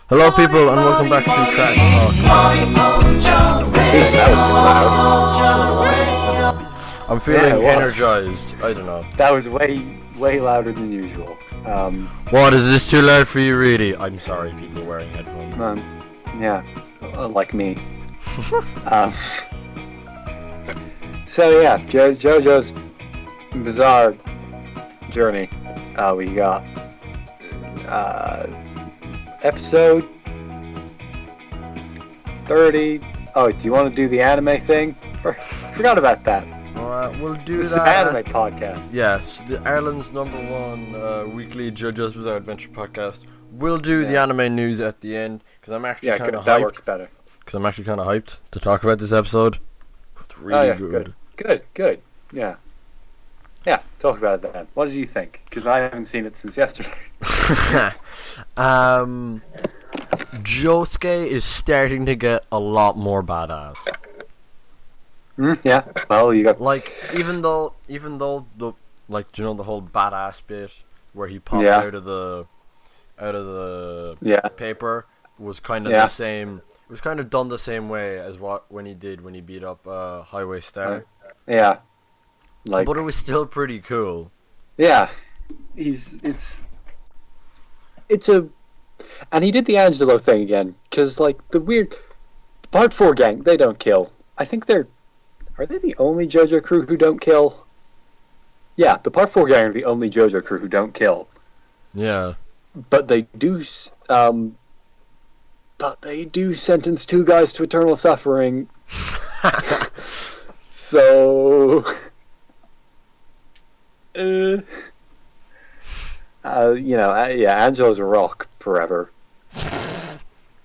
Hello people and welcome back to Trash Talk. Jeez, that was loud. I'm feeling Yeah, energized. I don't know. That was way louder than usual. What, is this too loud for you really? I'm sorry, people wearing headphones. Yeah, like me. So yeah, JoJo's Bizarre Journey. We got episode 30. Oh, do you want to do the anime thing? Forgot about that. Alright, we'll do This that. is an anime podcast. Yes, Ireland's #1 weekly JoJo's Bizarre Adventure podcast. We'll do the anime news at the end because I'm actually kind of hyped. That works better. Because I'm actually kind of hyped to talk about this episode. It's really good. Good. Yeah. Yeah, talk about it then. What did you think? Because I haven't seen it since yesterday. Josuke is starting to get a lot more badass. Yeah. Well, you got even though the you know the whole badass bit where he popped out of the paper was kind of the same. It was kind of done the same way as when he beat up Highway Star. Yeah. But it was still pretty cool. Yeah. And he did the Angelo thing again, because the weird Part 4 gang, they don't kill. I think are they the only JoJo crew who don't kill? Yeah, the Part 4 gang are the only JoJo crew who don't kill. Yeah. But they do sentence 2 guys to eternal suffering. So Angelo's a rock forever,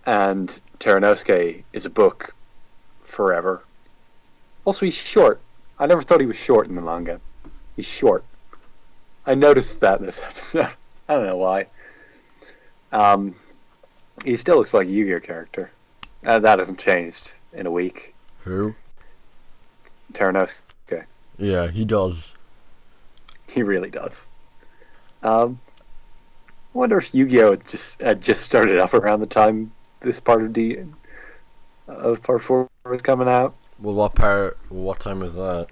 and Teranosuke is a book forever. Also, he's short. I never thought he was short in the manga. He's short. I noticed that in this episode. I don't know why. He still looks like a Yu-Gi-Oh character. That hasn't changed in a week. Who? Teranosuke. Yeah, he does. He really does. I wonder if Yu-Gi-Oh had just started up around the time this part of Part 4 was coming out. Well, what time was that?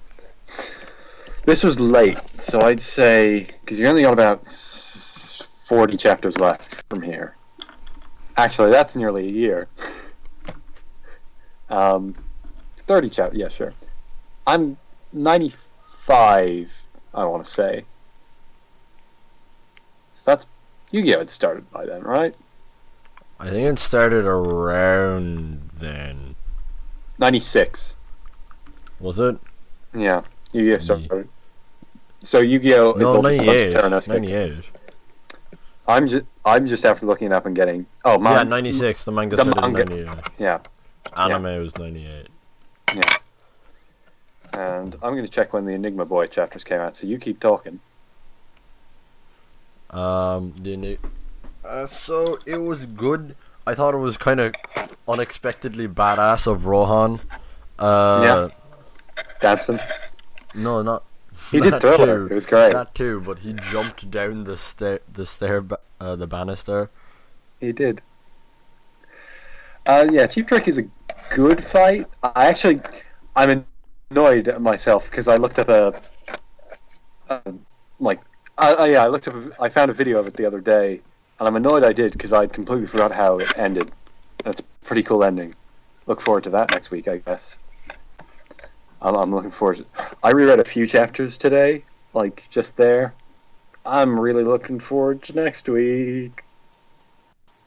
This was late, so I'd say, because you're only got about 40 chapters left from here. Actually, that's nearly a year. 30 chapters, yeah, sure. I'm 95, I want to say. So that's... Yu-Gi-Oh! Had started by then, right? I think it started around then. 96. Was it? Yeah, Yu-Gi-Oh! Started. So Yu-Gi-Oh! Is also 98. Teranosuke. 98. I'm just after looking it up and getting... Oh, yeah, 96. The manga started in 98. Yeah. Anime was 98. Yeah. And I'm going to check when the Enigma Boy chapters came out, so you keep talking. So it was good. I thought it was kind of unexpectedly badass of Rohan. Dancing. No, not. He did Thriller. It was great. That too, but he jumped down the banister. He did. Yeah, Chief Trick is a good fight. I'm annoyed at myself because I looked up I found a video of it the other day, and I'm annoyed I did because I'd completely forgot how it ended. That's a pretty cool ending. Look forward to that next week, I guess. I'm looking forward to it. I reread a few chapters today, just there. I'm really looking forward to next week.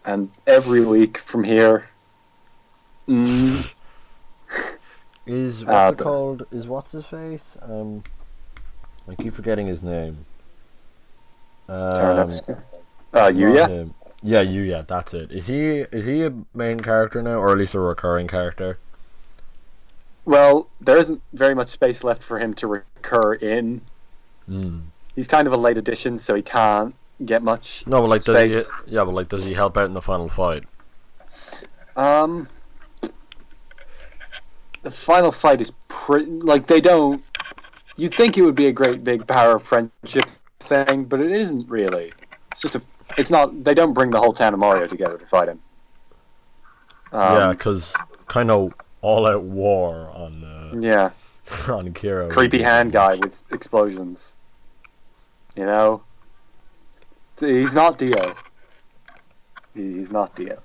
And every week from here. Is what's it called? Is what's his face? I keep forgetting his name. Yuya? Yeah, Yuya. That's it. Is he a main character now, or at least a recurring character? Well, there isn't very much space left for him to recur in. He's kind of a late addition, so he can't get much. No, but space. does he help out in the final fight? The final fight is pretty they don't. You'd think it would be a great big power friendship thing, but it isn't really. It's not. They don't bring the whole town of Morioh together to fight him. Yeah, because kind of all-out war on Yeah. on Kira. Creepy hand guy with explosions. You know? He's not Dio. He's not Dio.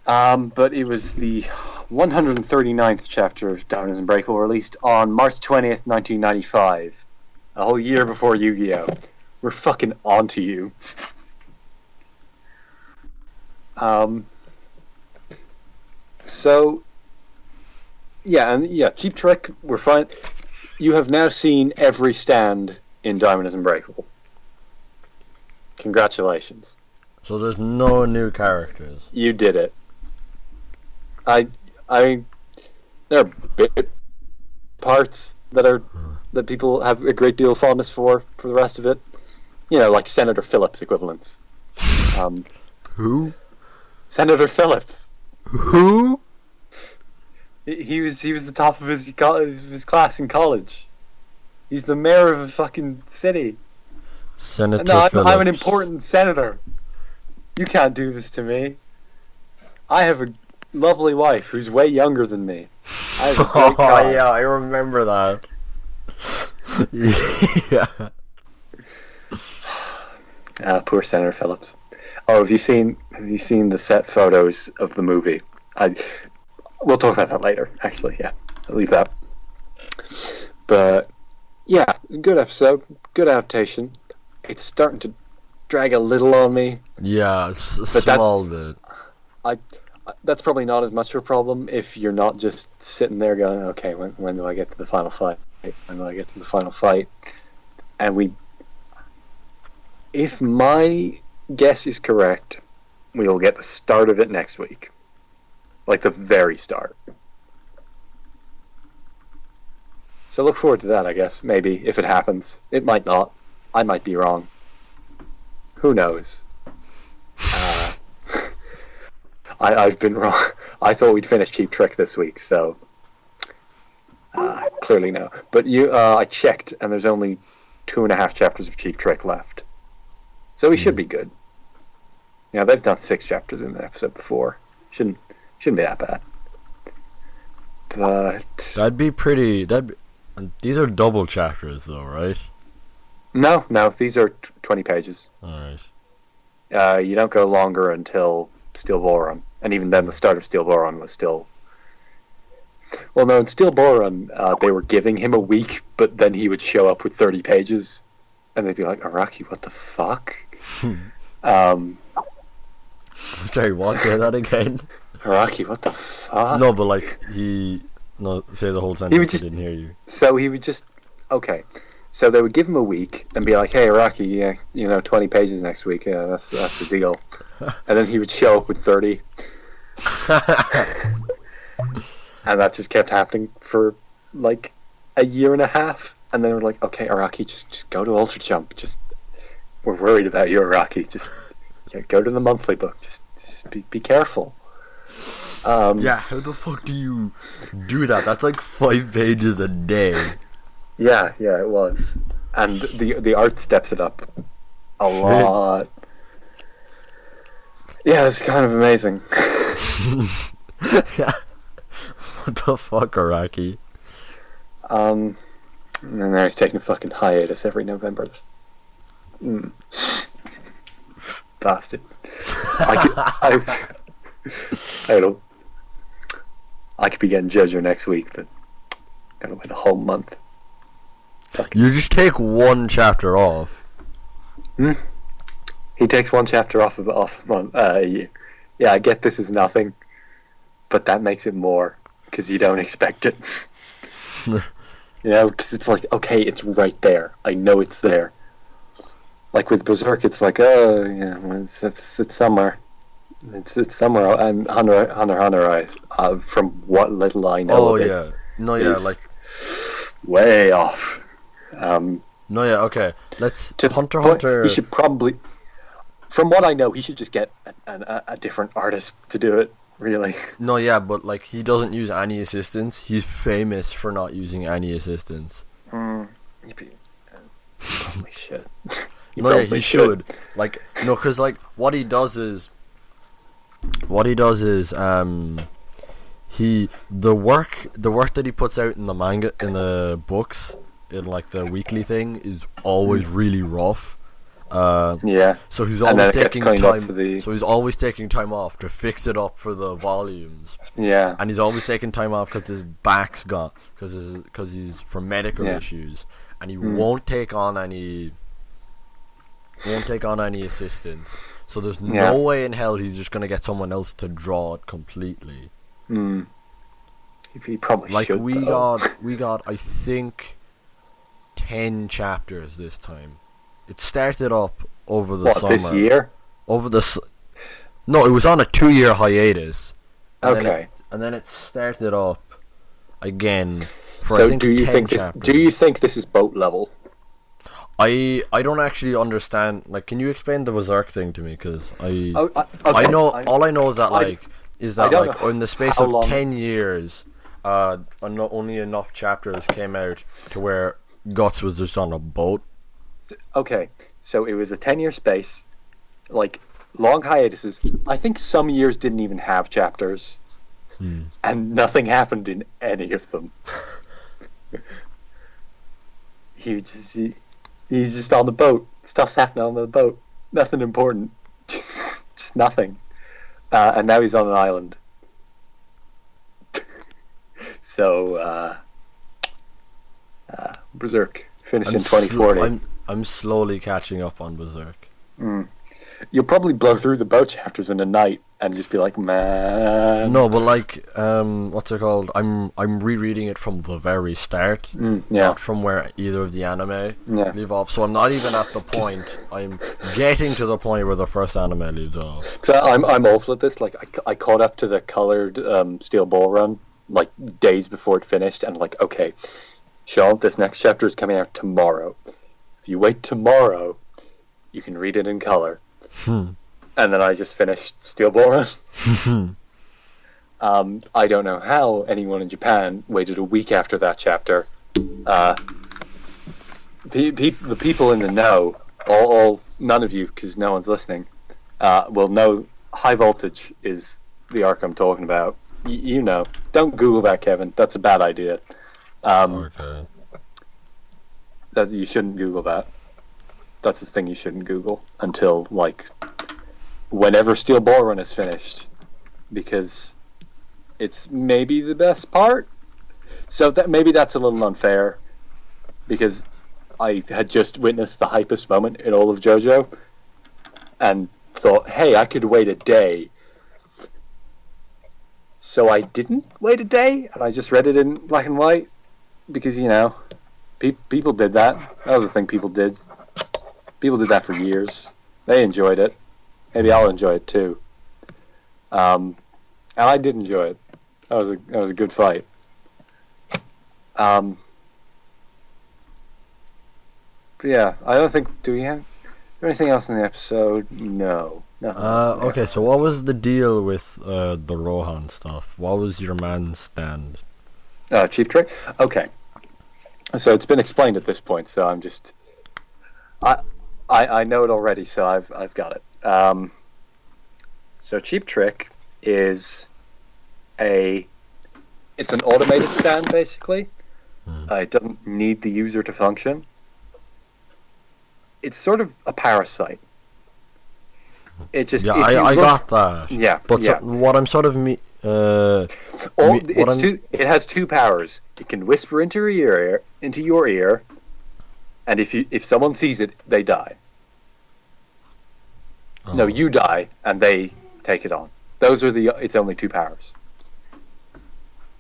But it was the 139th chapter of Diamonds Unbreakable, released on March 20th, 1995. A whole year before Yu-Gi-Oh! We're fucking onto you. So, Cheap Trick, we're fine. You have now seen every stand in Diamond is Unbreakable. Congratulations. So there's no new characters. You did it. I there are bit parts that people have a great deal of fondness for the rest of it. You know, like Senator Phillips equivalents. Who? Senator Phillips. Who? He was the top of his class in college. He's the mayor of a fucking city. Senator No, Phillips. I'm an important senator. You can't do this to me. I have a lovely wife who's way younger than me. I have a great car. Oh yeah, I remember that. Yeah. Poor Senator Phillips. Oh, have you seen the set photos of the movie? We'll talk about that later. Actually, yeah, I'll leave that. But yeah, good episode, good adaptation. It's starting to drag a little on me. Yeah, it's a small bit. That's probably not as much of a problem if you're not just sitting there going, okay, when do I get to the final fight? When do I get to the final fight? And if my guess is correct, we will get the start of it next week. Like the very start. So look forward to that, I guess. Maybe, if it happens. It might not. I might be wrong. Who knows? I've been wrong. I thought we'd finish Cheap Trick this week, so clearly no. But I checked, and there's only 2.5 chapters of Cheap Trick left, so we should be good. You know, they've done 6 chapters in an episode before. Shouldn't be that bad. But That'd be pretty. These are double chapters, though, right? No. These are 20 pages. All right. You don't go longer until Steel Boron, and even then, the start of Steel Boron was still. Well, no, in Steel Boron, they were giving him a week, but then he would show up with 30 pages, and they'd be like, "Araki, what the fuck?" Sorry, what? Say that again. Araki, what the fuck? No, but like say the whole sentence. would just- I didn't hear you. So he would just okay. So they would give him a week and be like, "Hey, Araki, 20 pages next week. Yeah, that's the deal." And then he would show up with 30, and that just kept happening for like a year and a half. And then we're like, "Okay, Araki, just go to Ultra Jump. We're worried about you, Araki. Just go to the monthly book. Just be careful." Yeah, how the fuck do you do that? That's like 5 pages a day. Yeah, it was, and the art steps it up a lot. Yeah, it's kind of amazing. Yeah. What the fuck, Araki? And now he's taking a fucking hiatus every November. Bastard. I could be getting JoJo next week, but gotta wait a whole month. You just take 1 chapter off. He takes 1 chapter off a month. Yeah, I get this is nothing, but that makes it more because you don't expect it. Because it's like, okay, it's right there. I know it's there. Like with Berserk, it's like, oh yeah, it's somewhere. It's somewhere. And Hunter Eyes. From what little I know. Oh of it, yeah, no, yeah, like way off. No, yeah, okay. Let's To Hunter point, Hunter. He should probably, from what I know, he should just get a different artist to do it. Really. No, yeah, but like he doesn't use any assistants. He's famous for not using any assistants. Holy shit. No, yeah, he should. Like, no, because like what he does is what he does is the work that he puts out in the manga, in the books, in like the weekly thing, is always really rough. Yeah. So he's And then always it gets taking cleaned up time. for the- So he's always taking time off to fix it up for the volumes. Yeah. And he's always taking time off because his back's gone, because he's for medical issues, and he won't take on any assistance. So there's no way in hell he's just gonna get someone else to draw it completely. He probably Like should. we though. got I think 10 chapters this time. It started up over the summer. This year? No, it was on a 2-year hiatus. Okay. And then it started up again. For, So I think, do you 10 think this? chapters. Do you think this is boat level? I don't actually understand. Like, can you explain the Berserk thing to me? Because Okay. all I know is that I don't know in the space how of long- 10 years, only enough chapters came out to where Guts was just on a boat. Okay, so it was a 10-year space, like long hiatuses. I think some years didn't even have chapters, and nothing happened in any of them. He's just on the boat. Stuff's happening on the boat. Nothing important. Just nothing. And now he's on an island. So, Berserk finished in 2040. I'm slowly catching up on Berserk. You'll probably blow through the boat chapters in a night and just be like, man. No, but like, what's it called? I'm rereading it from the very start, not from where either of the anime leave off. So I'm not even at the point. I'm getting to the point where the first anime leaves off. So I'm awful at this. Like I caught up to the colored Steel Ball run like days before it finished, and like, okay, Sean, this next chapter is coming out tomorrow. If you wait tomorrow, you can read it in color. And then I just finished Steel Ball Run. I don't know how anyone in Japan waited a week after that chapter. The people in the know, none of you, because no one's listening, will know High Voltage is the arc I'm talking about. You know. Don't Google that, Kevin. That's a bad idea. Okay. That you shouldn't Google that. That's the thing you shouldn't Google until like whenever Steel Ball Run is finished, because it's maybe the best part. So that maybe that's a little unfair, because I had just witnessed the hypest moment in all of JoJo, and thought, hey, I could wait a day. So I didn't wait a day, and I just read it in black and white, because people did that. That was a thing people did. People did that for years. They enjoyed it. Maybe I'll enjoy it too. And I did enjoy it. That was a good fight. But yeah, I don't think. Do we have anything else in the episode? No. Okay, so what was the deal with the Rohan stuff? What was your man's stand? Cheap Trick? Okay. So it's been explained at this point, so I'm just... I know it already, so I've got it. So Cheap Trick is it's an automated stand, basically. It doesn't need the user to function. It's sort of a parasite. It just... I got that. Yeah, But yeah. what I'm sort of... It has two powers. It can whisper into your ear, and if someone sees it, they die. Oh. No, you die, and they take it on. Those are its only two powers.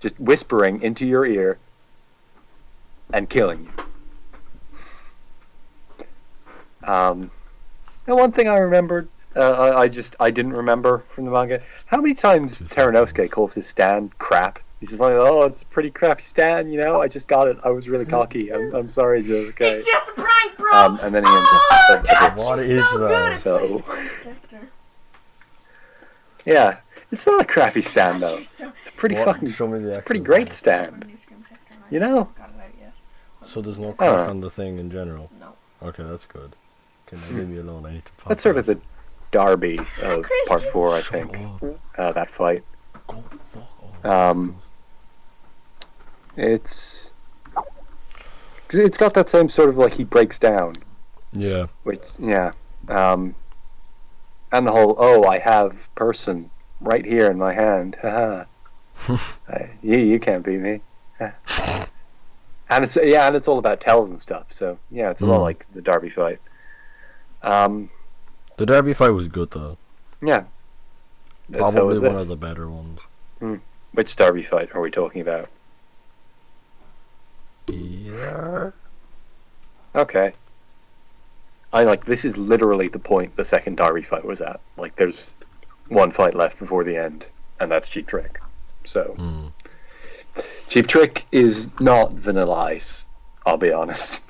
Just whispering into your ear and killing you. Now, one thing I remembered, I didn't remember from the manga. How many times Teranosuke calls his stand crap? He's just like, oh, it's a pretty crappy stand, I just got it. I was really cocky. I'm sorry, Josuke. It's just a prank, bro! And then he ends up... God, What she's is so that? good. It's So- my screen protector. Yeah, it's not a crappy stand, God, though. she's so- It's a pretty What? fucking... Show me the It's a pretty actual great thing. stand. My screen protector, and I You just know? got it out yet. So there's no Oh. crack on the thing in general? No. Okay, that's good. Okay, now leave me alone. I need to pop That's sort of off. the Darby of Christian. part 4, I Shut think. up. that fight. It's got that same sort of like he breaks down. Yeah. And the whole I have person right here in my hand. You can't beat me. And it's all about tells and stuff. So yeah, it's a lot like the Derby fight. The Derby fight was good though. Yeah. Probably one of the better ones. Which Derby fight are we talking about? Yeah. Okay. This is literally the point the second Derby fight was at. Like, there's one fight left before the end, and that's Cheap Trick. So, Cheap Trick is not Vanilla Ice, I'll be honest.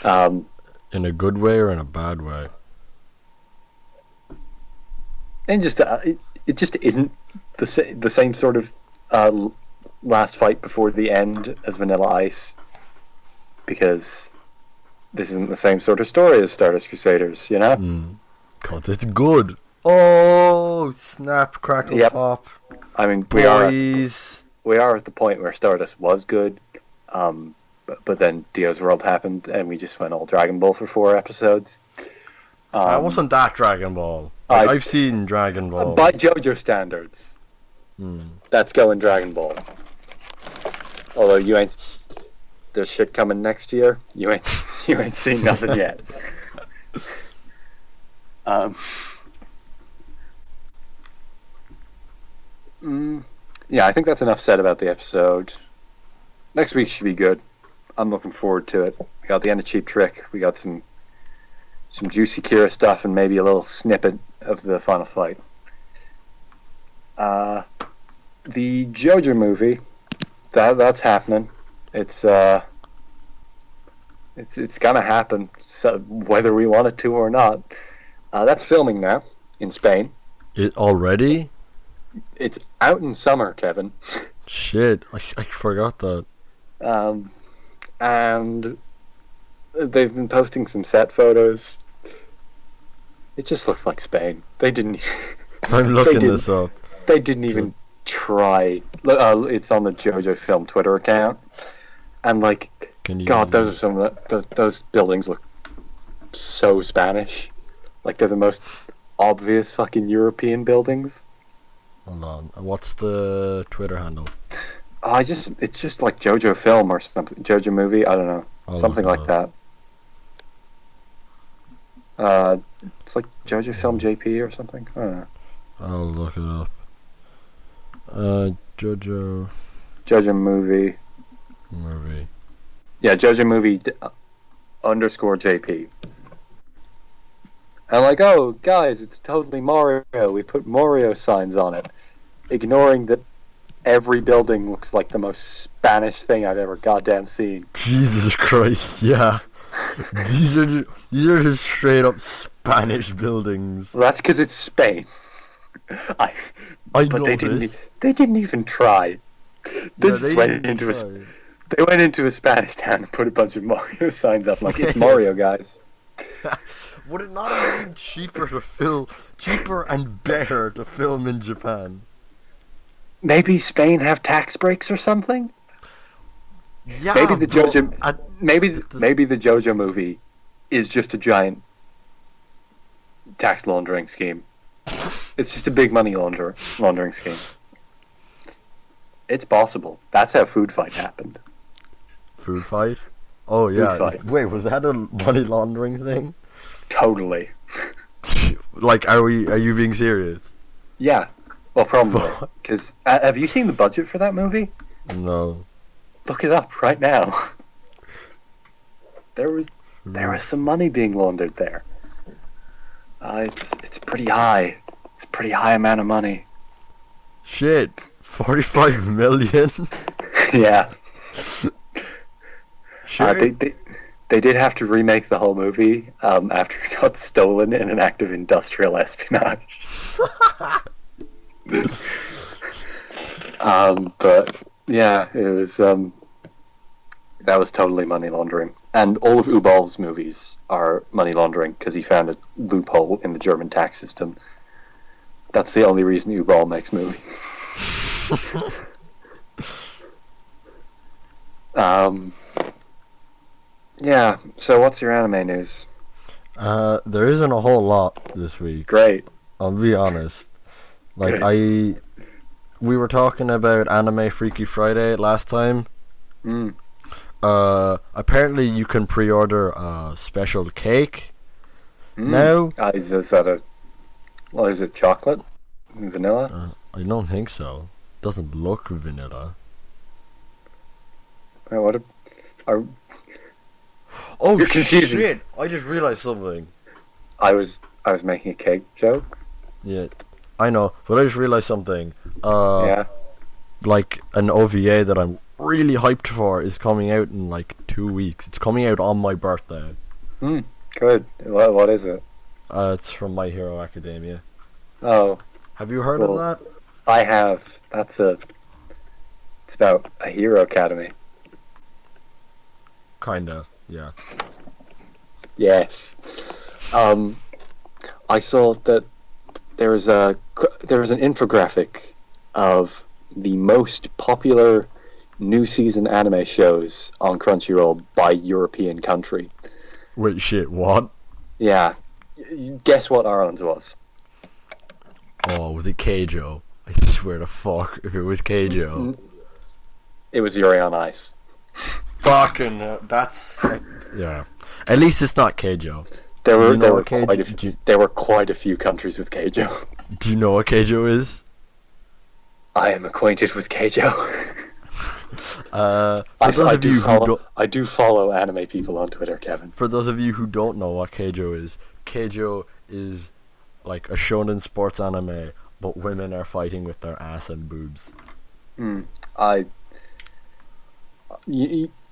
In a good way or in a bad way? And just it just isn't the same sort of last fight before the end as Vanilla Ice, because this isn't the same sort of story as Stardust Crusaders, you know? God, it's good. Oh, snap, crackle, pop. I mean, boys. We are at the point where Stardust was good, but then Dio's World happened, and we just went all Dragon Ball for 4 episodes. That wasn't that Dragon Ball. I've seen Dragon Ball. By JoJo standards, that's going Dragon Ball. Although there's shit coming next year. You ain't seen nothing yet. Yeah, I think that's enough said about the episode. Next week should be good. I'm looking forward to it. We got the end of Cheap Trick. We got some juicy Kira stuff and maybe a little snippet of the final fight. The JoJo movie, that's happening. It's gonna happen, so whether we want it to or not. That's filming now in Spain. It already? It's out in summer, Kevin. Shit, I forgot that. And they've been posting some set photos. It just looks like Spain. They didn't. I'm looking this up. They didn't even try. It's on the JoJo Film Twitter account, and those are some of those buildings look so Spanish. Like they're the most obvious fucking European buildings. Hold on. What's the Twitter handle? It's just like JoJo Film or something. JoJo Movie. I don't know. Something like that. It's like JoJo Film JP or something. I don't know. I'll look it up. JoJo Movie. Yeah, JoJo Movie _JP. And oh guys, it's totally Morioh. We put Morioh signs on it, ignoring that every building looks like the most Spanish thing I've ever goddamn seen. Jesus Christ, yeah. These are just straight up Spanish buildings. Well, that's because it's Spain. But they didn't even try. They went into a Spanish town and put a bunch of Morioh signs up like it's Morioh, guys. Would it not have been cheaper and better to film in Japan? Maybe Spain have tax breaks or something? Yeah. Maybe the JoJo movie is just a giant tax laundering scheme. It's just a big money laundering scheme. It's possible. That's how Food Fight happened. Food Fight? Oh yeah. Food Fight. Wait, was that a money laundering thing? Totally. Are you being serious? Yeah. Well, probably. Because have you seen the budget for that movie? No. Look it up right now. There was some money being laundered there. It's pretty high. It's a pretty high amount of money. Shit, 45 million. Yeah. Sure. They did have to remake the whole movie after it got stolen in an act of industrial espionage. But yeah, it was that was totally money laundering, and all of Ubal's movies are money laundering because he found a loophole in the German tax system. That's the only reason U-Ball makes movies. Yeah, so what's your anime news? There isn't a whole lot this week. Great. I'll be honest. Like, Good. we were talking about Anime Freaky Friday last time. Apparently you can pre-order a special cake now. Is that what is it, chocolate? Vanilla? I don't think so. Doesn't look vanilla. What Oh, you're confusing. Shit! I just realized something. I was making a cake joke. Yeah, I know, but I just realized something. Yeah. Like an OVA that I'm really hyped for is coming out in like 2 weeks. It's coming out on my birthday. Good. What is it? It's from My Hero Academia. Oh. Have you heard of that? I have. It's about a hero academy. Kinda, yeah. Yes. I saw that there was an infographic of the most popular new season anime shows on Crunchyroll by European country. Wait, shit, what? Yeah. Guess what Ireland's was? Oh, was it Keijo? I swear to fuck if it was Keijo. It was Yuri on Ice. Fucking that's... yeah. At least it's not Keijo. There were quite a few countries with Keijo. Do you know what Keijo is? I am acquainted with Keijo. I do follow anime people on Twitter, Kevin. For those of you who don't know what Keijo is like a shonen sports anime, but women are fighting with their ass and boobs.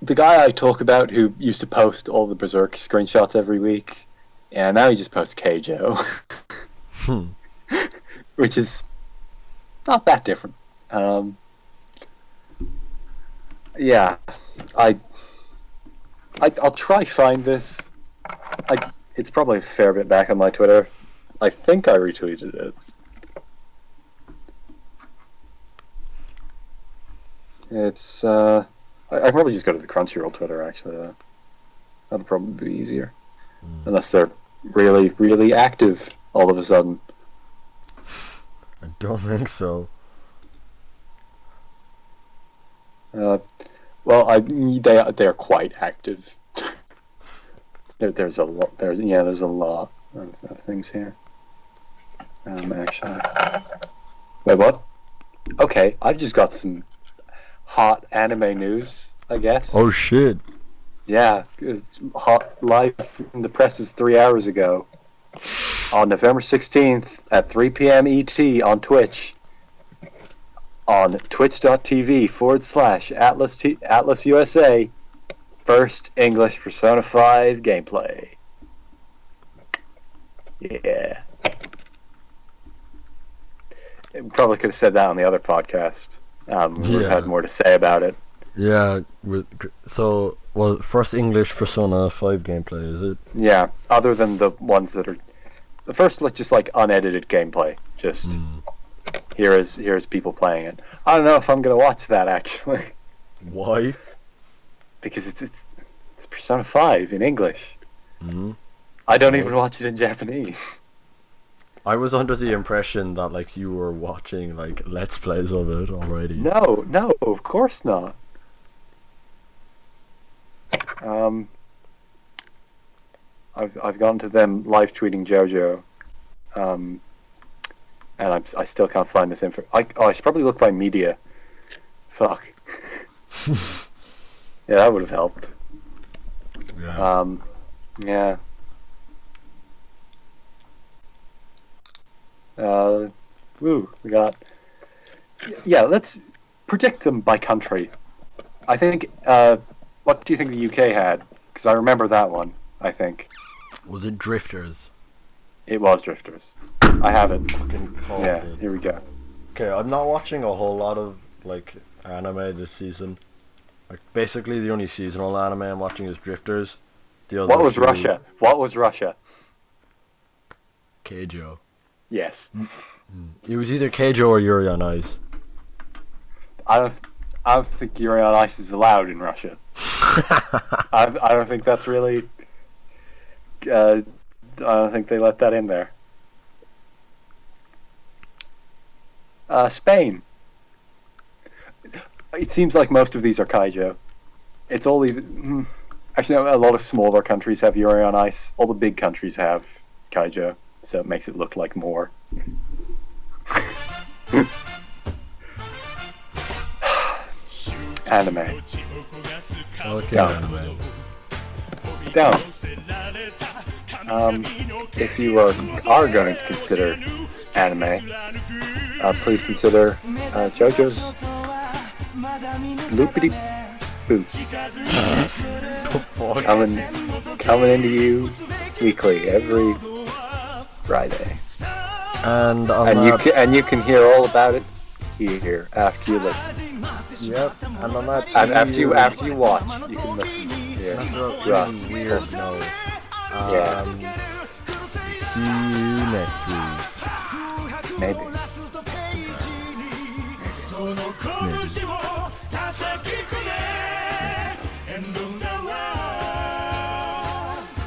The guy I talk about who used to post all the Berserk screenshots every week, and now he just posts Keijo. Which is not that different. Yeah, I'll try find this. It's probably a fair bit back on my Twitter. I think I retweeted it. It's I can probably just go to the Crunchyroll Twitter actually. That'll probably be easier, unless they're really, really active all of a sudden. I don't think so. Well, they are quite active. There's a lot. There's a lot of things here. Actually, wait, what? Okay, I've just got some hot anime news, I guess. Oh shit! Yeah, it's hot live from the presses 3 hours ago. On November 16th at 3 p.m. ET on Twitch. On twitch.tv/Atlas USA, first English Persona 5 gameplay. Yeah. Probably could have said that on the other podcast. We had more to say about it. Yeah. First English Persona 5 gameplay, is it? Yeah. Other than the ones that are the first, just like unedited gameplay. Just. Here's people playing it. I don't know if I'm gonna watch that actually. Why? Because it's Persona 5 in English. I don't even watch it in Japanese. I was under the impression that like you were watching like Let's Plays of it already. No, of course not. I've gone to them live tweeting JoJo. And I still can't find this info. I should probably look by media. Fuck. Yeah, that would have helped. Yeah. Yeah. We got. Yeah, let's predict them by country. I think. What do you think the UK had? Because I remember that one. I think. Was it Drifters? It was Drifters. I have it. Yeah, here we go. Okay, I'm not watching a whole lot of like anime this season. Like basically the only seasonal anime I'm watching is Drifters. The other What was Russia? Keijo. Yes. It was either Keijo or Yuri on Ice. I don't think Yuri on Ice is allowed in Russia. I don't think that's really. I don't think they let that in there. Spain. It seems like most of these are Kaijo. It's all even. Actually, no, a lot of smaller countries have Yuri on Ice. All the big countries have Kaijo, so it makes it look like more. Anime. Okay. Down. If you are going to consider anime, please consider JoJo's Loopity Boot. Coming into you weekly every Friday. And you can hear all about it here after you listen. Yep. And on that. And after you watch, you can listen here to us. Weird note. See you next week. Maybe.